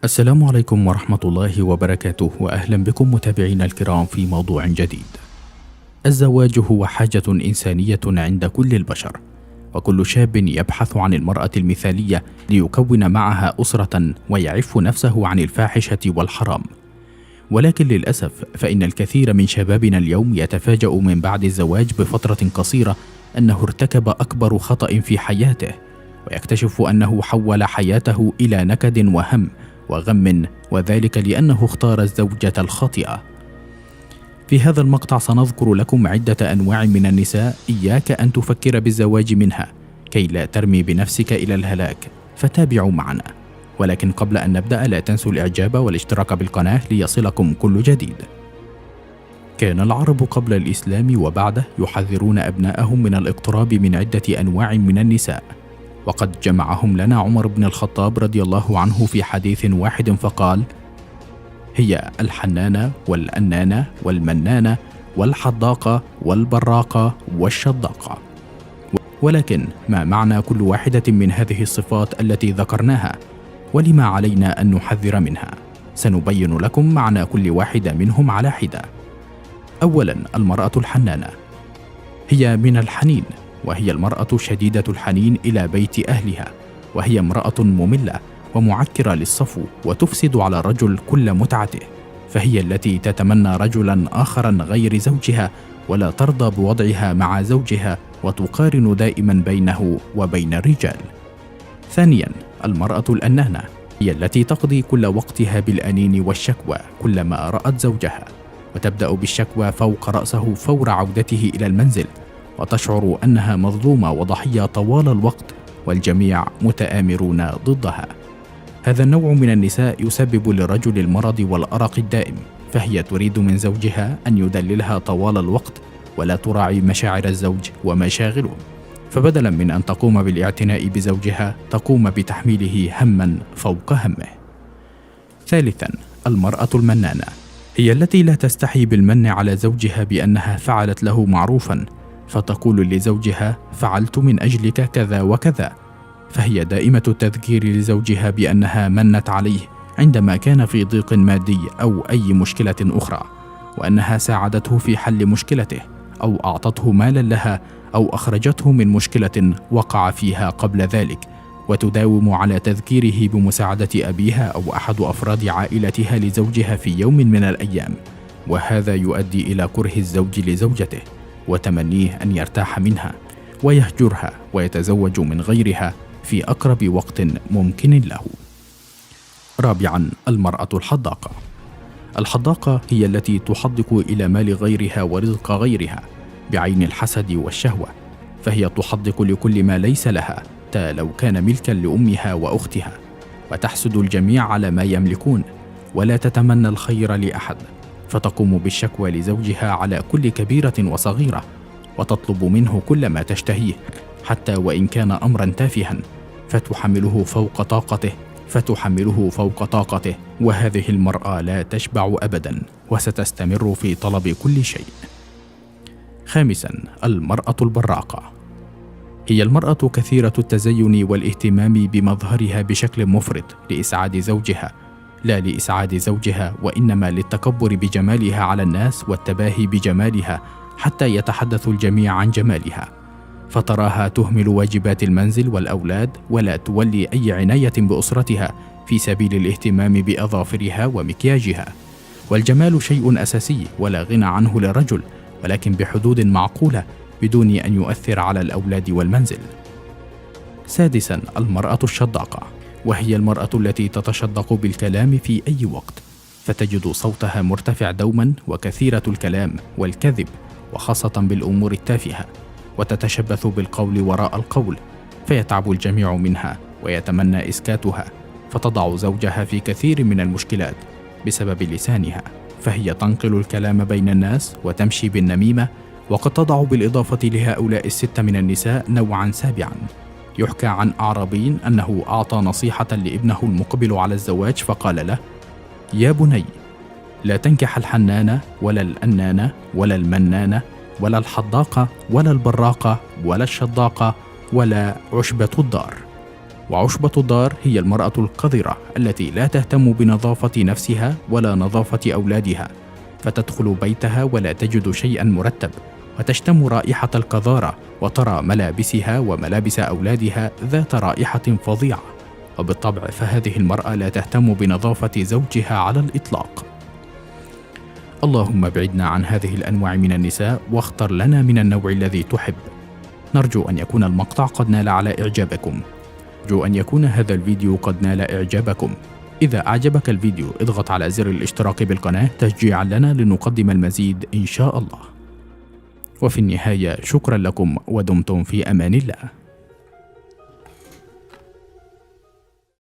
السلام عليكم ورحمة الله وبركاته، وأهلا بكم متابعينا الكرام في موضوع جديد. الزواج هو حاجة إنسانية عند كل البشر، وكل شاب يبحث عن المرأة المثالية ليكون معها أسرة ويعف نفسه عن الفاحشة والحرام. ولكن للأسف فإن الكثير من شبابنا اليوم يتفاجأ من بعد الزواج بفترة قصيرة أنه ارتكب أكبر خطأ في حياته، ويكتشف أنه حول حياته إلى نكد وهم وغم، وذلك لأنه اختار الزوجة الخاطئة. في هذا المقطع سنذكر لكم عدة أنواع من النساء إياك أن تفكر بالزواج منها كي لا ترمي بنفسك إلى الهلاك، فتابعوا معنا. ولكن قبل أن نبدأ لا تنسوا الإعجاب والاشتراك بالقناة ليصلكم كل جديد. كان العرب قبل الإسلام وبعده يحذرون أبناءهم من الاقتراب من عدة أنواع من النساء، وقد جمعهم لنا عمر بن الخطاب رضي الله عنه في حديث واحد فقال: هي الحنانة والأنانة والمنانة والحضاقة والبراقة والشضاقة. ولكن ما معنى كل واحدة من هذه الصفات التي ذكرناها؟ ولما علينا أن نحذر منها؟ سنبين لكم معنى كل واحدة منهم على حدة. أولا، المرأة الحنانة هي من الحنين، وهي المرأة شديدة الحنين إلى بيت أهلها، وهي امرأة مملة ومعكرة للصفو وتفسد على الرجل كل متعته، فهي التي تتمنى رجلا آخرا غير زوجها ولا ترضى بوضعها مع زوجها، وتقارن دائما بينه وبين الرجال. ثانيا، المرأة الأنانة هي التي تقضي كل وقتها بالأنين والشكوى كلما رأت زوجها، وتبدأ بالشكوى فوق رأسه فور عودته إلى المنزل، وتشعر أنها مظلومة وضحية طوال الوقت، والجميع متآمرون ضدها. هذا النوع من النساء يسبب للرجل المرض والأرق الدائم، فهي تريد من زوجها أن يدللها طوال الوقت ولا تراعي مشاعر الزوج ومشاغله، فبدلا من أن تقوم بالاعتناء بزوجها تقوم بتحميله هما فوق همه. ثالثا، المرأة المنانة هي التي لا تستحي بالمن على زوجها بأنها فعلت له معروفا، فتقول لزوجها: فعلت من أجلك كذا وكذا، فهي دائمة التذكير لزوجها بأنها منت عليه عندما كان في ضيق مادي أو أي مشكلة أخرى، وأنها ساعدته في حل مشكلته، أو أعطته مالا لها، أو أخرجته من مشكلة وقع فيها قبل ذلك، وتداوم على تذكيره بمساعدة أبيها أو أحد أفراد عائلتها لزوجها في يوم من الأيام، وهذا يؤدي إلى كره الزوج لزوجته وتمنيه أن يرتاح منها ويهجرها ويتزوج من غيرها في أقرب وقت ممكن له. رابعا، المرأة الحضاقة. الحضاقة هي التي تحضق إلى مال غيرها ورزق غيرها بعين الحسد والشهوة، فهي تحضق لكل ما ليس لها حتى لو كان ملكا لأمها وأختها، وتحسد الجميع على ما يملكون، ولا تتمنى الخير لأحد، فتقوم بالشكوى لزوجها على كل كبيرة وصغيرة، وتطلب منه كل ما تشتهيه حتى وإن كان أمرا تافها، فتحمله فوق طاقته، وهذه المرأة لا تشبع أبدا وستستمر في طلب كل شيء. خامسا، المرأة البراقة هي المرأة كثيرة التزين والاهتمام بمظهرها بشكل مفرط لإسعاد زوجها، لا لإسعاد زوجها، وإنما للتكبر بجمالها على الناس والتباهي بجمالها حتى يتحدث الجميع عن جمالها، فتراها تهمل واجبات المنزل والأولاد ولا تولي أي عناية بأسرتها في سبيل الاهتمام بأظافرها ومكياجها. والجمال شيء أساسي ولا غنى عنه للرجل، ولكن بحدود معقولة بدون أن يؤثر على الأولاد والمنزل. سادسا، المرأة الشضاقة وهي المرأة التي تتشدق بالكلام في أي وقت، فتجد صوتها مرتفع دوما وكثيرة الكلام والكذب، وخاصة بالأمور التافهة، وتتشبث بالقول وراء القول، فيتعب الجميع منها ويتمنى إسكاتها، فتضع زوجها في كثير من المشكلات بسبب لسانها، فهي تنقل الكلام بين الناس وتمشي بالنميمة. وقد تضع بالإضافة لهؤلاء الستة من النساء نوعا سابعا. يحكى عن أعرابي أنه أعطى نصيحة لابنه المقبل على الزواج، فقال له: يا بني، لا تنكح الحنانة ولا الأنانة ولا المنانة ولا الحضاقة ولا البراقة ولا الشضاقة ولا عشبة الدار. وعشبة الدار هي المرأة القذرة التي لا تهتم بنظافة نفسها ولا نظافة أولادها، فتدخل بيتها ولا تجد شيئا مرتب، وتشتم رائحة القذارة، وترى ملابسها وملابس أولادها ذات رائحة فظيعة. وبالطبع فهذه المرأة لا تهتم بنظافة زوجها على الإطلاق. اللهم ابعدنا عن هذه الأنواع من النساء، واختر لنا من النوع الذي تحب. نرجو أن يكون المقطع قد نال على إعجابكم. نرجو أن يكون هذا الفيديو قد نال إعجابكم. إذا أعجبك الفيديو اضغط على زر الاشتراك بالقناة تشجيعا لنا لنقدم المزيد إن شاء الله. وفي النهاية شكرا لكم ودمتم في أمان الله.